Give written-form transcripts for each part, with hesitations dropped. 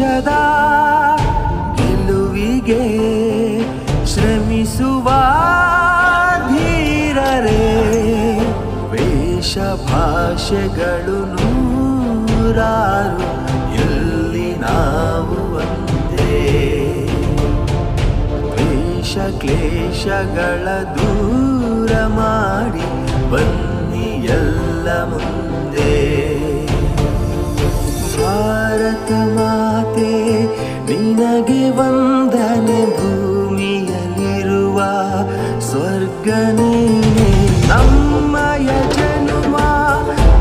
ದೇಶದ ಗೆಲುವಿಗೆ ಶ್ರಮಿಸುವ ಧೀರರೇ. ವೇಷ ಭಾಷೆಗಳು ನೂರಾರು, ಎಲ್ಲಿ ನಾವು ಒಂದೇ. ವೇಷ ಕ್ಲೇಶಗಳ ದೂರ ಮಾಡಿ ಬನ್ನಿ ಎಲ್ಲ ಮುಂದೆ. ಭಾರತ ಮಾತೆ ನಿನಗೆ ವಂದನೆ, ಭೂಮಿಯಲ್ಲಿರುವ ಸ್ವರ್ಗ ನೀನೆ. ನಮ್ಮಯ ಜನುಮ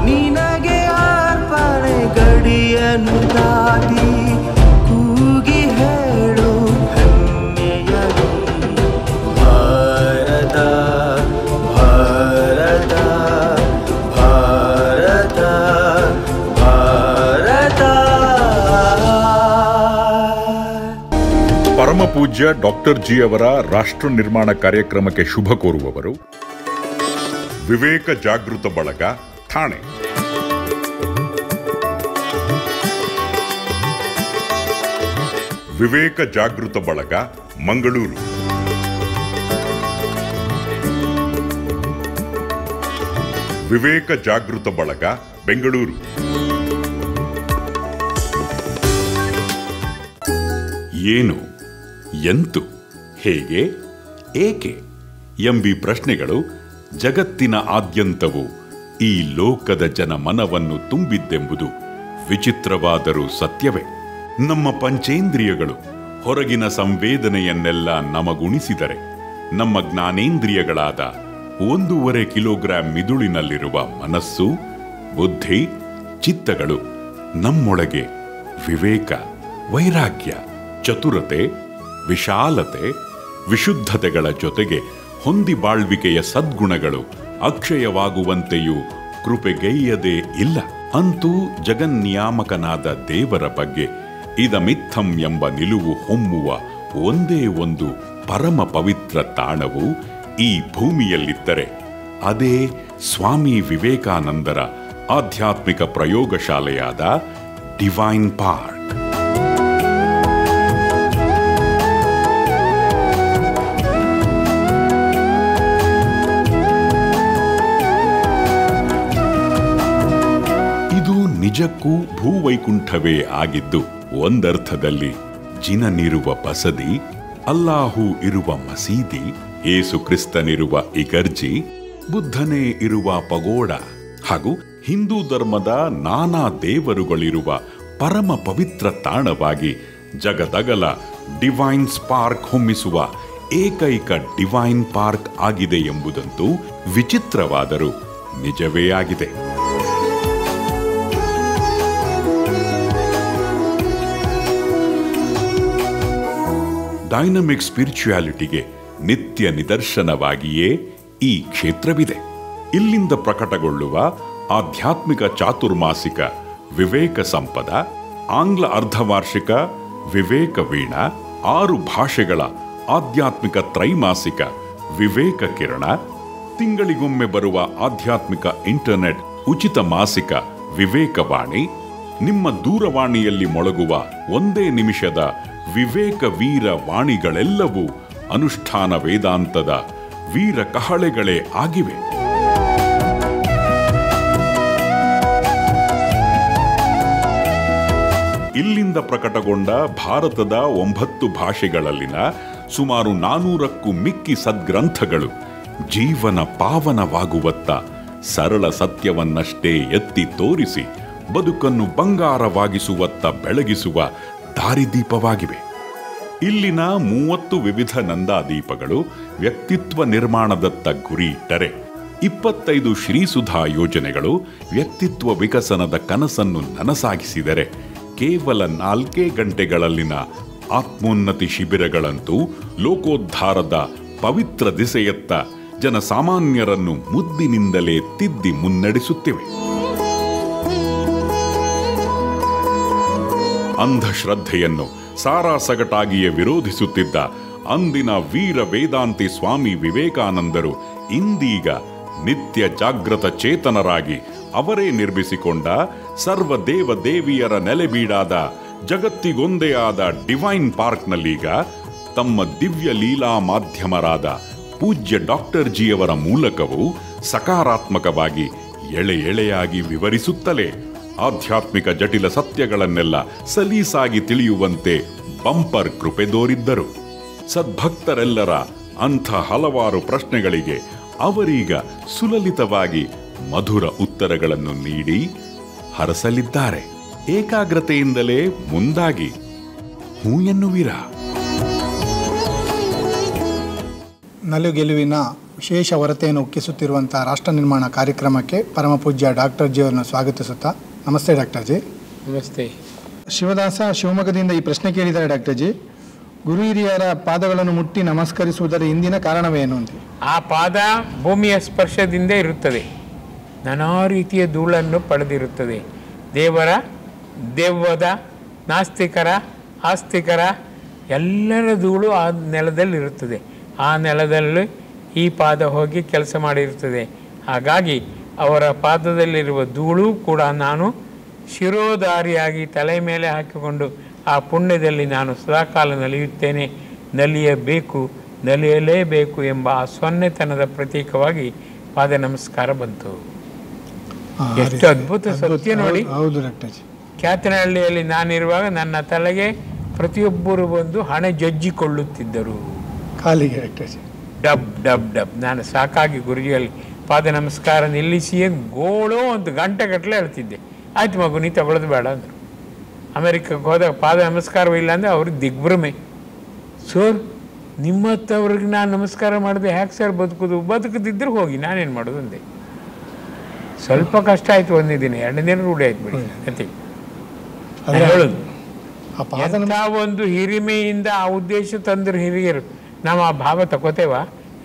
ನಿನಗೆ ಅರ್ಪಣೆ, ಗಡಿಯನ್ನು ದಾಟಿ ಕೂಗಿ ಹೇಳು ಹೆಮ್ಮೆಯಲಿ. ಭಾರತ ಭಾರತ ಭಾರತ ಭಾರತ. ಪರಮ ಪೂಜ್ಯ ಡಾಕ್ಟರ್ ಜಿ ಅವರ ರಾಷ್ಟ್ರ ನಿರ್ಮಾಣ ಕಾರ್ಯಕ್ರಮಕ್ಕೆ ಶುಭ ಕೋರುವವರು ವಿವೇಕ ಜಾಗೃತ ಬಳಗ, ಠಾಣೆ. ವಿವೇಕ ಜಾಗೃತ ಬಳಗ, ಮಂಗಳೂರು. ವಿವೇಕ ಜಾಗೃತ ಬಳಗ, ಬೆಂಗಳೂರು. ಏನು, ಎಂತು, ಹೇಗೆ, ಏಕೆ ಎಂಬಿ ಪ್ರಶ್ನೆಗಳು ಜಗತ್ತಿನ ಆದ್ಯಂತವು ಈ ಲೋಕದ ಜನ ಮನವನ್ನು ತುಂಬಿದ್ದೆಂಬುದು ವಿಚಿತ್ರವಾದರೂ ಸತ್ಯವೇ. ನಮ್ಮ ಪಂಚೇಂದ್ರಿಯಗಳು ಹೊರಗಿನ ಸಂವೇದನೆಯನ್ನೆಲ್ಲ ನಮಗುಣಿಸಿದರೆ ನಮ್ಮ ಜ್ಞಾನೇಂದ್ರಿಯಗಳಾದ 1.5 ಕಿಲೋಗ್ರಾಂ ಮಿದುಳಿನಲ್ಲಿರುವ ಮನಸ್ಸು, ಬುದ್ಧಿ, ಚಿತ್ತಗಳು ನಮ್ಮೊಳಗೆ ವಿವೇಕ, ವೈರಾಗ್ಯ, ಚತುರತೆ, ವಿಶಾಲತೆ, ವಿಶುದ್ಧತೆಗಳ ಜೊತೆಗೆ ಹೊಂದಿ ಬಾಳ್ವಿಕೆಯ ಸದ್ಗುಣಗಳು ಅಕ್ಷಯವಾಗುವಂತೆಯೂ ಕೃಪೆಗೈಯದೇ ಇಲ್ಲ. ಅಂತೂ ಜಗನ್ನಿಯಾಮಕನಾದ ದೇವರ ಬಗ್ಗೆ ಇದಮಿತ್ತಂ ಎಂಬ ನಿಲುವು ಹೊಮ್ಮುವ ಒಂದೇ ಒಂದು ಪರಮ ಪವಿತ್ರ ತಾಣವು ಈ ಭೂಮಿಯಲ್ಲಿದ್ದರೆ ಅದೇ ಸ್ವಾಮಿ ವಿವೇಕಾನಂದರ ಆಧ್ಯಾತ್ಮಿಕ ಪ್ರಯೋಗಶಾಲೆಯಾದ ಡಿವೈನ್ ಪಾರ್ಕ್. ಇದು ನಿಜಕ್ಕೂ ಭೂವೈಕುಂಠವೇ ಆಗಿದ್ದು, ಒಂದರ್ಥದಲ್ಲಿ ಜಿನನಿರುವ ಬಸದಿ, ಅಲ್ಲಾಹು ಇರುವ ಮಸೀದಿ, ಏಸು ಕ್ರಿಸ್ತನಿರುವ ಇಗರ್ಜಿ, ಬುದ್ಧನೇ ಇರುವ ಪಗೋಡ ಹಾಗೂ ಹಿಂದೂ ಧರ್ಮದ ನಾನಾ ದೇವರುಗಳಿರುವ ಪರಮ ಪವಿತ್ರ ತಾಣವಾಗಿ ಜಗದಗಲ ಡಿವೈನ್ ಸ್ಪಾರ್ಕ್ ಹೊಮ್ಮಿಸುವ ಏಕೈಕ ಡಿವೈನ್ ಪಾರ್ಕ್ ಆಗಿದೆ ಎಂಬುದಂತೂ ವಿಚಿತ್ರವಾದರೂ ನಿಜವೇ ಆಗಿದೆ. ಡೈನಮಿಕ್ ಸ್ಪಿರಿಚುಯಾಲಿಟಿಗೆ ನಿತ್ಯ ನಿದರ್ಶನವಾಗಿಯೇ ಈ ಕ್ಷೇತ್ರವಿದೆ. ಇಲ್ಲಿಂದ ಪ್ರಕಟಗೊಳ್ಳುವ ಆಧ್ಯಾತ್ಮಿಕ ಚಾತುರ್ಮಾಸಿಕ ವಿವೇಕ ಸಂಪದ, ಆಂಗ್ಲ ಅರ್ಧವಾರ್ಷಿಕ ವಿವೇಕ ವೀಣ, 6 ಭಾಷೆಗಳ ಆಧ್ಯಾತ್ಮಿಕ ತ್ರೈಮಾಸಿಕ ವಿವೇಕ ಕಿರಣ, ತಿಂಗಳಿಗೊಮ್ಮೆ ಬರುವ ಆಧ್ಯಾತ್ಮಿಕ ಇಂಟರ್ನೆಟ್ ಉಚಿತ ಮಾಸಿಕ ವಿವೇಕವಾಣಿ, ನಿಮ್ಮ ದೂರವಾಣಿಯಲ್ಲಿ ಮೊಳಗುವ 1 ನಿಮಿಷದ ವಿವೇಕ ವೀರ ವಾಣಿಗಳೆಲ್ಲವೂ ಅನುಷ್ಠಾನ ವೇದಾಂತದ ವೀರ ಕಹಳೆಗಳೇ ಆಗಿವೆ. ಇಲ್ಲಿಂದ ಪ್ರಕಟಗೊಂಡ ಭಾರತದ 9 ಭಾಷೆಗಳಲ್ಲಿನ ಸುಮಾರು 400ಕ್ಕೂ ಮಿಕ್ಕಿ ಸದ್ಗ್ರಂಥಗಳು ಜೀವನ ಪಾವನವಾಗುವತ್ತ ಸರಳ ಸತ್ಯವನ್ನಷ್ಟೇ ಎತ್ತಿ ತೋರಿಸಿ ಬದುಕನ್ನು ಬಂಗಾರವಾಗಿಸುವತ್ತ ಬೆಳಗಿಸುವ ದಾರಿದೀಪವಾಗಿವೆ. ಇಲ್ಲಿನ 30 ವಿವಿಧ ನಂದಾದೀಪಗಳು ವ್ಯಕ್ತಿತ್ವ ನಿರ್ಮಾಣದತ್ತ ಗುರಿ ಇಟ್ಟರೆ, 25 ಶ್ರೀಸುಧಾ ಯೋಜನೆಗಳು ವ್ಯಕ್ತಿತ್ವ ವಿಕಸನದ ಕನಸನ್ನು ನನಸಾಗಿಸಿದರೆ, ಕೇವಲ 4 ಗಂಟೆಗಳಲ್ಲಿನ ಆತ್ಮೋನ್ನತಿ ಶಿಬಿರಗಳಂತೂ ಲೋಕೋದ್ಧಾರದ ಪವಿತ್ರ ದಿಸೆಯತ್ತ ಜನಸಾಮಾನ್ಯರನ್ನು ಮುದ್ದಿನಿಂದಲೇ ತಿದ್ದಿ ಮುನ್ನಡೆಸುತ್ತಿವೆ. ಅಂಧಶ್ರದ್ಧೆಯನ್ನು ಸಾರಾಸಗಟಾಗಿಯೇ ವಿರೋಧಿಸುತ್ತಿದ್ದ ಅಂದಿನ ವೀರ ವೇದಾಂತಿ ಸ್ವಾಮಿ ವಿವೇಕಾನಂದರು ಇಂದೀಗ ನಿತ್ಯ ಜಾಗೃತ ಚೇತನರಾಗಿ ಅವರೇ ನಿರ್ಮಿಸಿಕೊಂಡ ಸರ್ವ ದೇವ ದೇವಿಯರ ನೆಲೆಬೀಡಾದ ಜಗತ್ತಿಗೊಂದೇ ಆದ ಡಿವೈನ್ ಪಾರ್ಕ್ನಲ್ಲೀಗ ತಮ್ಮ ದಿವ್ಯ ಲೀಲಾ ಮಾಧ್ಯಮರಾದ ಪೂಜ್ಯ ಡಾಕ್ಟರ್ ಜಿಯವರ ಮೂಲಕವೂ ಸಕಾರಾತ್ಮಕವಾಗಿ ಎಳೆ ಎಳೆಯಾಗಿ ವಿವರಿಸುತ್ತಲೇ ಆಧ್ಯಾತ್ಮಿಕ ಜಟಿಲ ಸತ್ಯಗಳನ್ನೆಲ್ಲ ಸಲೀಸಾಗಿ ತಿಳಿಯುವಂತೆ ಬಂಪರ್ ಕೃಪೆ ದೋರಿದ್ದರು. ಸದ್ಭಕ್ತರೆಲ್ಲರ ಅಂಥ ಹಲವಾರು ಪ್ರಶ್ನೆಗಳಿಗೆ ಅವರೀಗ ಸುಲಲಿತವಾಗಿ ಮಧುರ ಉತ್ತರಗಳನ್ನು ನೀಡಿ ಹರಸಲಿದ್ದಾರೆ. ಏಕಾಗ್ರತೆಯಿಂದಲೇ ಮುಂದಾಗಿ ಹೂ ಎನ್ನುವಿರಾ? ನಲುಗೆಲುವಿನ ವಿಶೇಷ ಹೊರತೆಯನ್ನು ಉಕ್ಕಿಸುತ್ತಿರುವಂಥ ರಾಷ್ಟ್ರ ನಿರ್ಮಾಣ ಕಾರ್ಯಕ್ರಮಕ್ಕೆ ಪರಮಪೂಜ್ಯ ಡಾಕ್ಟರ್ ಜಿ ಅವರನ್ನು ಸ್ವಾಗತಿಸುತ್ತಾ. ನಮಸ್ತೆ ಡಾಕ್ಟರ್ ಜಿ. ನಮಸ್ತೆ. ಶಿವದಾಸ ಶಿವಮೊಗ್ಗದಿಂದ ಈ ಪ್ರಶ್ನೆ ಕೇಳಿದ್ದಾರೆ ಡಾಕ್ಟರ್ ಜಿ. ಗುರು ಹಿರಿಯರ ಪಾದಗಳನ್ನು ಮುಟ್ಟಿ ನಮಸ್ಕರಿಸುವುದರ ಹಿಂದಿನ ಕಾರಣವೇನು ಅಂತ. ಆ ಪಾದ ಭೂಮಿಯ ಸ್ಪರ್ಶದಿಂದ ಇರುತ್ತದೆ, ನಾನಾ ರೀತಿಯ ಧೂಳನ್ನು ಪಡೆದಿರುತ್ತದೆ. ದೇವರ, ದೆವ್ವದ, ನಾಸ್ತಿಕರ, ಆಸ್ತಿಕರ ಎಲ್ಲರ ಧೂಳು ಆ ನೆಲದಲ್ಲಿರುತ್ತದೆ. ಆ ನೆಲದಲ್ಲಿ ಈ ಪಾದ ಹೋಗಿ ಕೆಲಸ ಮಾಡಿರುತ್ತದೆ. ಹಾಗಾಗಿ ಅವರ ಪಾದದಲ್ಲಿರುವ ಧೂಳು ಕೂಡ ನಾನು ಶಿರೋಧಾರಿಯಾಗಿ ತಲೆ ಮೇಲೆ ಹಾಕಿಕೊಂಡು ಆ ಪುಣ್ಯದಲ್ಲಿ ನಾನು ಸದಾಕಾಲ ನಲಿಯುತ್ತೇನೆ, ನಲಿಯಬೇಕು, ನಲಿಯಲೇಬೇಕು ಎಂಬ ಆ ಸೊನ್ನೆತನದ ಪ್ರತೀಕವಾಗಿ ಪಾದ ನಮಸ್ಕಾರ ಬಂತು. ಎಷ್ಟು ಅದ್ಭುತ ಸತ್ಯ ನೋಡಿ. ಹೌದು ಡಾಕ್ಟರ್ ಜಿ. ಕ್ಯಾತನಹಳ್ಳಿಯಲ್ಲಿ ನಾನಿರುವಾಗ ನನ್ನ ತಲೆಗೆ ಪ್ರತಿಯೊಬ್ಬರು ಬಂದು ಹಣೆ ಜಜ್ಜಿಕೊಳ್ಳುತ್ತಿದ್ದರು, ಕಾಲಿಗೆ doctor G. Dub dub dub. ನಾನು ಸಾಕಾಗಿ ಗುರುಜಿಯಲ್ಲಿ ಪಾದ ನಮಸ್ಕಾರ ನಿಲ್ಲಿಸಿಯೇ ಗೋಳೋ ಒಂದು ಗಂಟೆಗಟ್ಟಲೆ ಹೇಳ್ತಿದ್ದೆ. ಆಯ್ತು ಮಗು, ನೀ ತಗೊಳ್ಳೋದು ಬೇಡ ಅಂದರು. ಅಮೆರಿಕಕ್ಕೆ ಹೋದಾಗ ಪಾದ ನಮಸ್ಕಾರವೂ ಇಲ್ಲ ಅಂದರೆ ಅವ್ರಿಗೆ ದಿಗ್ಭ್ರಮೆ. ಸರ್, ನಿಮ್ಮತ್ತವ್ರಿಗೆ ನಾನು ನಮಸ್ಕಾರ ಮಾಡಿದೆ, ಹ್ಯಾಕೆ ಸರ್ ಬದುಕದಿದ್ದರೂ ಹೋಗಿ ನಾನೇನು ಮಾಡೋದು ಅಂದೆ. ಸ್ವಲ್ಪ ಕಷ್ಟ ಆಯಿತು ಒಂದೇ ದಿನ, ಎರಡನೇ ದಿನ ರೂಢಿ ಆಯ್ತು ಬಿಡಿ ಅಂತ ಹೇಳೋದು. ಎಂಥ ಒಂದು ಹಿರಿಮೆಯಿಂದ ಆ ಉದ್ದೇಶ ತಂದರು ಹಿರಿಯರು. ನಾವು ಆ ಭಾವ ತಗೋತೇವ?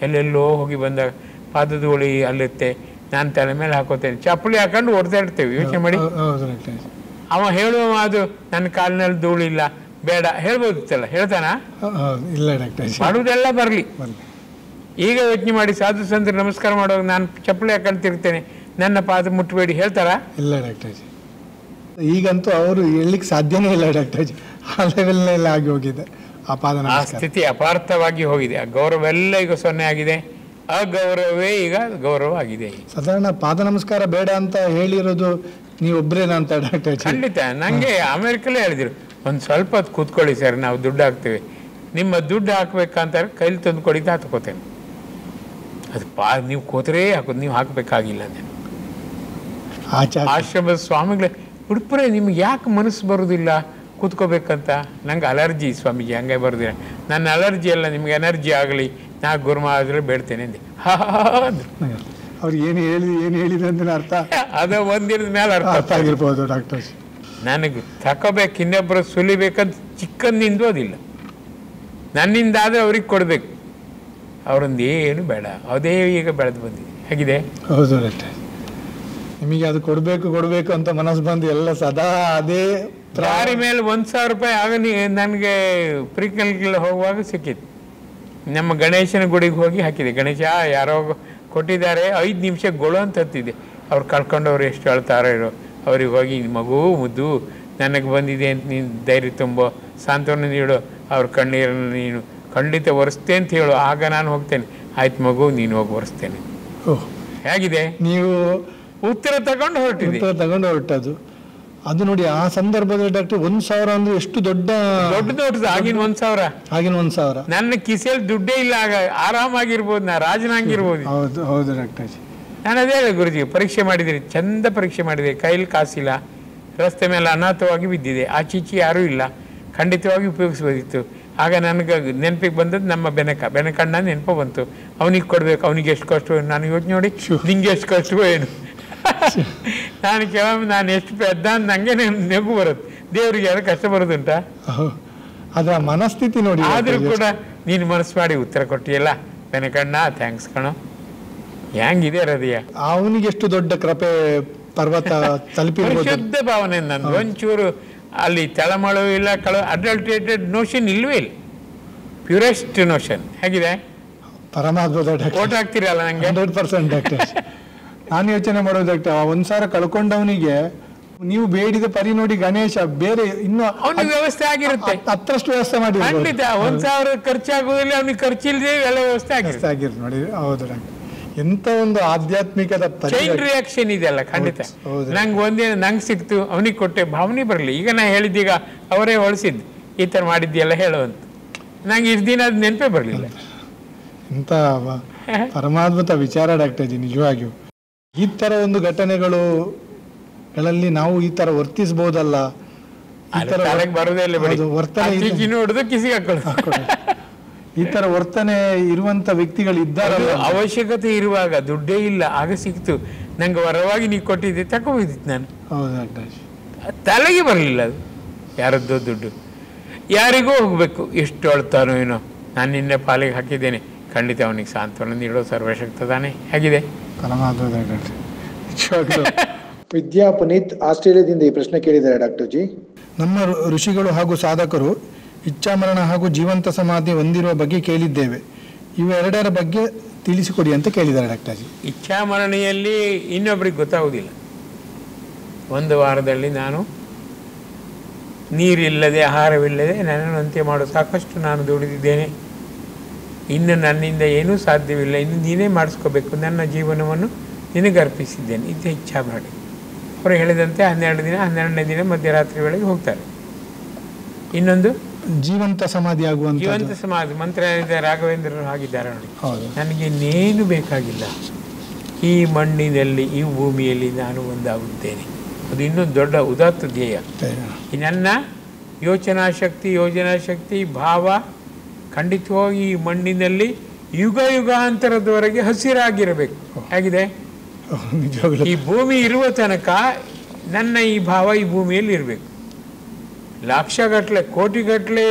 ಎಲ್ಲೆಲ್ಲೋ ಹೋಗಿ ಬಂದಾಗ ಪಾದಧೂಳಿ ಅಲ್ಲಿರುತ್ತೆ, ನಾನು ತಲೆ ಮೇಲೆ ಹಾಕೋತೇನೆ, ಚಪ್ಪಲಿ ಹಾಕೊಂಡು ಓಡ್ತಾ ಇರ್ತೇವೆ. ಯೋಚನೆ ಮಾಡಿ. ಅವ ಹೇಳುವ ಅದು ನನ್ನ ಕಾಲಿನಲ್ಲಿ ಧೂಳಿಲ್ಲ ಬೇಡ ಹೇಳ್ಬೋದಿತ್ತಲ್ಲ, ಹೇಳ್ತಾನ? ಇಲ್ಲ ಡಾಕ್ಟರ್. ಮಾಡುವುದೆಲ್ಲ ಬರಲಿ. ಈಗ ಯೋಚನೆ ಮಾಡಿ, ಸಾಧು ಸಂತರು ನಮಸ್ಕಾರ ಮಾಡುವಾಗ ನಾನು ಚಪ್ಪಲಿ ಹಾಕೊಂತಿರ್ತೇನೆ, ನನ್ನ ಪಾದ ಮುಟ್ಟಬೇಡಿ ಹೇಳ್ತಾರ? ಇಲ್ಲ ಡಾಕ್ಟರ್ ಜಿ. ಈಗಂತೂ ಅವರು ಹೇಳಲಿಕ್ಕೆ ಸಾಧ್ಯನೇ ಇಲ್ಲ ಡಾಕ್ಟರ್ ಜಿ. ಆ ಲೆವೆಲ್ನಲ್ಲಿ ಆಗಿ ಹೋಗಿದೆ ಆ ಪಾದ ಆ ಸ್ಥಿತಿ ಅಪಾರ್ಥವಾಗಿ ಹೋಗಿದೆ. ಆ ಗೌರವ ಎಲ್ಲ ಈಗ ಸೊನ್ನೆ ಆಗಿದೆ, ಅಗೌರವವೇ ಈಗ ಗೌರವ ಆಗಿದೆ. ಸಾಧಾರಣ ಪಾದ ನಮಸ್ಕಾರ ಬೇಡ ಅಂತ ಹೇಳಿರೋದು ನೀವೊಬ್ಬರೇನಾ ಅಂತ ಡಾಕ್ಟರ್? ಖಂಡಿತ. ನನಗೆ ಅಮೆರಿಕಲ್ಲೇ ಹೇಳಿದ್ರು, ಒಂದು ಸ್ವಲ್ಪ ಹೊತ್ತು ಕೂತ್ಕೊಳ್ಳಿ ಸರ್, ನಾವು ದುಡ್ಡು ಹಾಕ್ತೇವೆ, ನಿಮ್ಮ ದುಡ್ಡು ಹಾಕ್ಬೇಕಂತಾರೆ ಕೈಲಿ ತಂದು ಕೊಡಿದ್ದ ಹಾಕೋತೇನೆ. ಅದು ನೀವು ಕೂತರೇ ಹಾಕೋದು, ನೀವು ಹಾಕಬೇಕಾಗಿಲ್ಲ. ನಾನು ಆಶ್ರಮದ ಸ್ವಾಮಿಗಳೇ, ಉಡುಪರೆ ನಿಮ್ಗೆ ಯಾಕೆ ಮನಸ್ಸು ಬರೋದಿಲ್ಲ ಕೂತ್ಕೋಬೇಕಂತ? ನಂಗೆ ಅಲರ್ಜಿ ಸ್ವಾಮೀಜಿ, ಹಂಗೆ ಬರೋದಿಲ್ಲ. ನನ್ನ ಅಲರ್ಜಿ ಎಲ್ಲ ನಿಮ್ಗೆ ಎನರ್ಜಿ ಆಗಲಿ, ನಾ ಗುರುಮ ಆದರೆ ಬೇಡ್ತೇನೆ ಅಂದೆ. ಅವ್ರು ಏನು ಹೇಳಿದ್ರು ಅಂತ ಅರ್ಥ ಅದು ಒಂದಿನದ ಮೇಲೆ ಅರ್ಥ ಆಗಿರ್ಬೋದು ಡಾಕ್ಟರ್. ನನಗೆ ತಗೋಬೇಕು, ಇನ್ನೊಬ್ಬರು ಸುಲಿಬೇಕಂತ ಚಿಕ್ಕಂದಿಂದೂ ಅದಿಲ್ಲ. ನನ್ನಿಂದ ಆದರೆ ಅವ್ರಿಗೆ ಕೊಡಬೇಕು, ಅವರೊಂದು ಏನು ಬೇಡ, ಅದೇ ಈಗ ಬೆಳೆದು ಬಂದಿದೆ. ಹೇಗಿದೆ? ಹೌದು ಡಾಕ್ಟರ್. ನಿಮಗೆ ಅದು ಕೊಡಬೇಕು ಅಂತ ಮನಸ್ಸು ಬಂದು ಎಲ್ಲ ಸದಾ ಅದೇ ದಾರಿ ಮೇಲೆ 1,000 ರೂಪಾಯಿ ಆಗ ನನಗೆ ಪ್ರೀಕಲ್ಗೆಲ್ಲ ಹೋಗುವಾಗ ಸಿಕ್ಕಿತ್ತು. ನಮ್ಮ ಗಣೇಶನ ಗುಡಿಗೆ ಹೋಗಿ ಹಾಕಿದೆ. ಗಣೇಶ ಯಾರೋ ಕೊಟ್ಟಿದ್ದಾರೆ, 5 ನಿಮಿಷ ಗೊಳು ಅಂತ ಹತ್ತಿದೆ. ಅವ್ರು ಕಳ್ಕೊಂಡವ್ರು ಎಷ್ಟು ಹೇಳ್ತಾರೋ ಇರೋ, ಅವ್ರಿಗೆ ಹೋಗಿ ಮಗು ಮುದ್ದು ನನಗೆ ಬಂದಿದೆ ಅಂತ ನೀನು ಧೈರ್ಯ ತುಂಬೋ, ಸಾಂತ್ವನ ನೀಡು, ಅವ್ರ ಕಣ್ಣೀರನ್ನು ನೀನು ಖಂಡಿತ ಒರೆಸ್ತೆ ಅಂತ ಹೇಳು, ಆಗ ನಾನು ಹೋಗ್ತೇನೆ. ಆಯ್ತು ಮಗು, ನೀನು ಹೋಗಿ ಒರೆಸ್ತೇನೆ. ಹೇಗಿದೆ? ನೀವು ಉತ್ತರ ತಗೊಂಡು ಹೊರಟದ್ದು ಅದು ನೋಡಿ. ಆ ಸಂದರ್ಭದಲ್ಲಿ ಡಾಕ್ಟರ್ 1,000 ಅಂದ್ರೆ ಎಷ್ಟು ದೊಡ್ಡದು. ಆಗಿನ 1,000 ನನ್ನ ಕಿಸೆಯಲ್ಲಿ ದುಡ್ಡೇ ಇಲ್ಲ, ಆಗ ಆರಾಮಾಗಿರ್ಬೋದು, ನಾ ರಾಜನಾಗಿರ್ಬೋದು. ಹೌದು ಡಾಕ್ಟರ್. ನಾನು ಅದೇ ಹೇಳಿ ಗುರುಜಿ, ಪರೀಕ್ಷೆ ಮಾಡಿದಿರಿ, ಚಂದ ಪರೀಕ್ಷೆ ಮಾಡಿದೆ, ಕೈಲಿ ಕಾಸಿಲ್ಲ, ರಸ್ತೆ ಮೇಲೆ ಅನಾಥವಾಗಿ ಬಿದ್ದಿದೆ, ಆಚೀಚಿ ಯಾರೂ ಇಲ್ಲ, ಖಂಡಿತವಾಗಿ ಉಪಯೋಗಿಸ್ಬೋದಿತ್ತು. ಆಗ ನನಗೆ ನೆನಪಿಗೆ ಬಂದದ್ದು ನಮ್ಮ ಬೆನಕಣ್ಣ ನೆನಪು ಬಂತು. ಅವನಿಗೆ ಕೊಡ್ಬೇಕು, ಅವನಿಗೆ ಎಷ್ಟು ಕಷ್ಟವೋ ನನಗೆ ಯೋಚನೆ ನೋಡಿ, ನಿಂಗೆ ಎಷ್ಟು ಕಷ್ಟವೋ ಏನು. ನಾನು ಕೆಲವೊಮ್ಮೆ ನಾನು ಎಷ್ಟು ಪೆದ್ದ ಅಂತ ನನಗೆ ನೆಗು ಬರುತ್ತೆ. ದೇವರಿಗೆ ಯಾರು ಕಷ್ಟ ಬರೋದುಂಟಾ? ಅದರ ಮನಸ್ಥಿತಿ ನೋಡಿ. ಆದರೂ ಕೂಡ ನೀನು ಮನಸ್ಸು ಮಾಡಿ ಉತ್ತರ ಕೊಟ್ಟಿಯಲ್ಲ ಬೆನಕಣ್ಣ, ಥ್ಯಾಂಕ್ಸ್ ಕಣೋ. ಹೆಂಗಿದೆ ಹೃದಯ? ಅವನಿಗೆ ಎಷ್ಟು ದೊಡ್ಡ ಕೃಪೆ ಪರ್ವತ ತಲುಪಿರ್ಬೋದು. ಶುದ್ಧ ಭಾವನೆ ನಂದು. ಒಂಚೂರು ಅಲ್ಲಿ ತಳಮಳು ಇಲ್ಲ, ಅಡಲ್ಟ್ರೇಟೆಡ್ ನೋಷನ್ ಇಲ್ವೇ ಇಲ್ಲ, ಪ್ಯೂರೆಸ್ಟ್ ನೋಷನ್. ಹೇಗಿದೆ? ಪರಮಾದ್ಭುತ. ಓಟ್ ಹಾಕ್ತಿರಲ್ಲ ನನಗೆ 100% ಡಾಕ್ಟರ್. ನಾನು ಯೋಚನೆ ಮಾಡೋದು ಡಾಕ್ಟರ್, 1,000 ಕಳ್ಕೊಂಡವನಿಗೆ ನೀವು ಬೇಡಿದ ಪರಿ ನೋಡಿ ಗಣೇಶ ಬೇರೆ ಇನ್ನು ಅವನಿಗೆ ವ್ಯವಸ್ಥೆ ಆಗಿರುತ್ತೆ, ಹತ್ತರಷ್ಟು ವ್ಯವಸ್ಥೆ ಮಾಡಿ ಖಂಡಿತ 1,000 ಖರ್ಚಾಗುವುದಿಲ್ಲ, ಅವನಿಗೆ ಖರ್ಚಿಲ್ಲದೆ ಎಲ್ಲ ವ್ಯವಸ್ಥೆ ಆಗಿರುತ್ತೆ. ಆಗಿರ್ ನೋಡಿ. ಹೌದು ಡಾಕ್ಟರ್, ಎಂತ ಒಂದು ಆಧ್ಯಾತ್ಮಿಕದ ಚೈನ್ ರಿಯಾಕ್ಷನ್ ಇದೆಯಲ್ಲ ಖಂಡಿತ. ನಂಗೆ ಒಂದೇ ನಂಗೆ ಸಿಕ್ತು ಅವನಿಗೆ ಕೊಟ್ಟೆ ಭಾವನೆ ಬರಲಿ. ಈಗ ನಾ ಹೇಳಿದ್ದೀಗ ಅವರೇ ಹೊಳಿಸಿದ್ದು ಈ ಥರ ಮಾಡಿದ್ಯಲ್ಲ ಹೇಳುವಂತ, ನಂಗೆ ಇಷ್ಟು ದಿನ ಅದು ನೆನಪೇ ಬರಲಿಲ್ಲ. ಇಂಥ ಪರಮಾದ್ಭುತ ವಿಚಾರ ಡಾಕ್ಟರ್ ಜಿ. ನಿಜವಾಗಿಯೂ ಈ ಥರ ಒಂದು ಗಳಲ್ಲಿ ನಾವು ಈ ಥರ ವರ್ತಿಸಬಹುದಲ್ಲ. ಬರೋದಿಲ್ಲ, ವರ್ತನೆ ನೋಡುದು ಕಿಸಿ ಹಾಕೊಳ್ಳೋದು, ಈ ತರ ವರ್ತನೆ ಇರುವಂತ ವ್ಯಕ್ತಿಗಳು ಇದ್ದಾರಲ್ಲ. ಅವಶ್ಯಕತೆ ಇರುವಾಗ ದುಡ್ಡೇ ಇಲ್ಲ, ಆಗ ಸಿಕ್ತು, ನಂಗೆ ವರವಾಗಿ ನೀವು ಕೊಟ್ಟಿದ್ದೆ ತಗೋಬೋದಿತ್ತು ನಾನು. ತಲೆಗೆ ಬರಲಿಲ್ಲ ಅದು, ಯಾರದ್ದೋ ದುಡ್ಡು ಯಾರಿಗೂ ಹೋಗ್ಬೇಕು. ಎಷ್ಟು ಅಳ್ತಾನೋ ಏನೋ, ನಾನು ನಿನ್ನೆ ಪಾಲಿಗೆ ಹಾಕಿದ್ದೇನೆ, ಖಂಡಿತ ಅವನಿಗೆ ಸಾಂತ್ವನ ನೀಡೋ ಸರ್ವಶಕ್ತ ತಾನೇ ಆಗಿದೆ. ವಿದ್ಯಾ ಪುನೀತ್ ಆಸ್ಟ್ರೇಲಿಯಾದಿಂದ ಈ ಪ್ರಶ್ನೆ ಕೇಳಿದ್ದಾರೆ ಡಾಕ್ಟರ್ ಜಿ. ನಮ್ಮ ಋಷಿಗಳು ಹಾಗೂ ಸಾಧಕರು ಇಚ್ಛಾಮರಣ ಹಾಗೂ ಜೀವಂತ ಸಮಾಧಿ ಹೊಂದಿರುವ ಬಗ್ಗೆ ಕೇಳಿದ್ದೇವೆ, ಇವೆರಡರ ಬಗ್ಗೆ ತಿಳಿಸಿಕೊಡಿ ಅಂತ ಕೇಳಿದ್ದಾರೆ ಡಾಕ್ಟರ್ ಜಿ. ಇಚ್ಛಾಮರಣೆಯಲ್ಲಿ ಇನ್ನೊಬ್ರಿಗೆ ಗೊತ್ತಾಗುವುದಿಲ್ಲ. ಒಂದು ವಾರದಲ್ಲಿ ನಾನು ನೀರಿಲ್ಲದೆ ಆಹಾರವಿಲ್ಲದೆ ನನ್ನನ್ನು ಅಂತ್ಯ ಮಾಡೋ ಸಾಕಷ್ಟು ನಾನು ದುಡಿದಿದ್ದೇನೆ, ಇನ್ನು ನನ್ನಿಂದ ಏನೂ ಸಾಧ್ಯವಿಲ್ಲ, ಇನ್ನು ನೀನೇ ಮಾಡಿಸ್ಕೋಬೇಕು, ನನ್ನ ಜೀವನವನ್ನು ನಿನಗೆ ಅರ್ಪಿಸಿದ್ದೇನೆ, ಇದು ಇಚ್ಛಾಮರಣೆ. ಅವರು ಹೇಳಿದಂತೆ 12 ದಿನ 12ನೇ ದಿನ ಮಧ್ಯರಾತ್ರಿ ವೇಳೆಗೆ ಹೋಗ್ತಾರೆ. ಇನ್ನೊಂದು ಜೀವಂತ ಸಮಾಧಿ ಆಗುವಂತ ಜೀವಂತ ಸಮಾಧಿ ಮಂತ್ರಾಲಯದ ರಾಘವೇಂದ್ರರು ಆಗಿದ್ದಾರೆ ನೋಡಿ. ನನಗೆ ಇನ್ನೇನು ಬೇಕಾಗಿಲ್ಲ, ಈ ಮಣ್ಣಿನಲ್ಲಿ ಈ ಭೂಮಿಯಲ್ಲಿ ನಾನು ಒಂದಾಗುತ್ತೇನೆ, ಅದು ಇನ್ನೊಂದು ದೊಡ್ಡ ಉದಾತ್ತ ಧ್ಯೇಯ. ನನ್ನ ಯೋಚನಾ ಶಕ್ತಿ ಭಾವ ಖಂಡಿತವಾಗಿ ಈ ಮಣ್ಣಿನಲ್ಲಿ ಯುಗ ಯುಗಾಂತರದವರೆಗೆ ಹಸಿರಾಗಿರಬೇಕು. ಹೇಗಿದೆ ಈ ಭೂಮಿ ಇರುವ ತನಕ ನನ್ನ ಈ ಭಾವ ಈ ಭೂಮಿಯಲ್ಲಿ ಇರಬೇಕು. ಲಕ್ಷಗಟ್ಟಲೆ ಕೋಟಿಗಟ್ಟಲೆ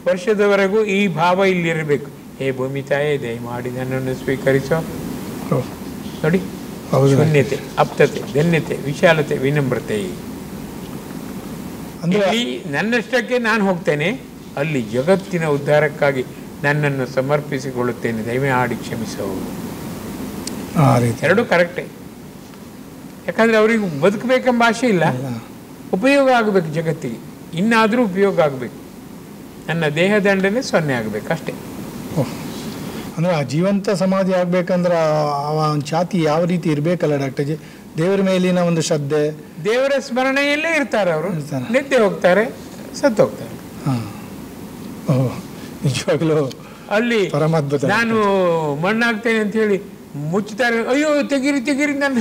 ವರ್ಷದವರೆಗೂ ಈ ಭಾವ ಇಲ್ಲಿರಬೇಕು. ಹೇ ಭೂಮಿ ತಾಯೇ, ದಯಮಾಡಿ ನನ್ನನ್ನು ಸ್ವೀಕರಿಸೋ. ನೋಡಿ, ಶೂನ್ಯತೆ, ಅಪ್ತತೆ, ಧನ್ಯತೆ, ವಿಶಾಲತೆ, ವಿನಮ್ರತೆ. ಇಲ್ಲಿ ನನ್ನಷ್ಟಕ್ಕೆ ನಾನು ಹೋಗ್ತೇನೆ, ಅಲ್ಲಿ ಜಗತ್ತಿನ ಉದ್ಧಾರಕ್ಕಾಗಿ ನನ್ನನ್ನು ಸಮರ್ಪಿಸಿಕೊಳ್ಳುತ್ತೇನೆ, ದಯಮಾಡಿ ಕ್ಷಮಿಸೋ. ಎರಡೂ ಕರೆಕ್ಟೇ. ಯಾಕಂದ್ರೆ ಅವ್ರಿಗೆ ಬದುಕಬೇಕೆಂಬ ಆಸೆ ಇಲ್ಲ, ಉಪಯೋಗ ಆಗಬೇಕು ಜಗತ್ತಿಗೆ, ಇನ್ನಾದರೂ ಉಪಯೋಗ ಆಗಬೇಕು. ನನ್ನ ದೇಹದಂಡನೆ 0 ಆಗಬೇಕು ಅಷ್ಟೇ. ಅಂದ್ರೆ ಆ ಜೀವಂತ ಸಮಾಧಿ ಆಗ್ಬೇಕಂದ್ರೆ ಅವನ ಛಾತಿ ಯಾವ ರೀತಿ ಇರಬೇಕಲ್ಲ ಡಾಕ್ಟರ್ ಜಿ? ದೇವರ ಮೇಲಿನ ಒಂದು ಶ್ರದ್ಧೆ, ದೇವರ ಸ್ಮರಣೆಯಲ್ಲೇ ಇರ್ತಾರೆ ಅವರು, ನಿದ್ದೆ ಹೋಗ್ತಾರೆ, ಸತ್ತು ಹೋಗ್ತಾರೆ. ನಿಜವಾಗ್ಲೂ ಅಲ್ಲಿ ಪರಮಾದ್ಭುತ. ನಾನು ಮಣ್ಣಾಗ್ತೇನೆ ಅಂತ ಹೇಳಿ ಮುಚ್ಚುತ್ತಾರೆ, ಅಯ್ಯೋ ತೆಗಿರಿ ನಾನು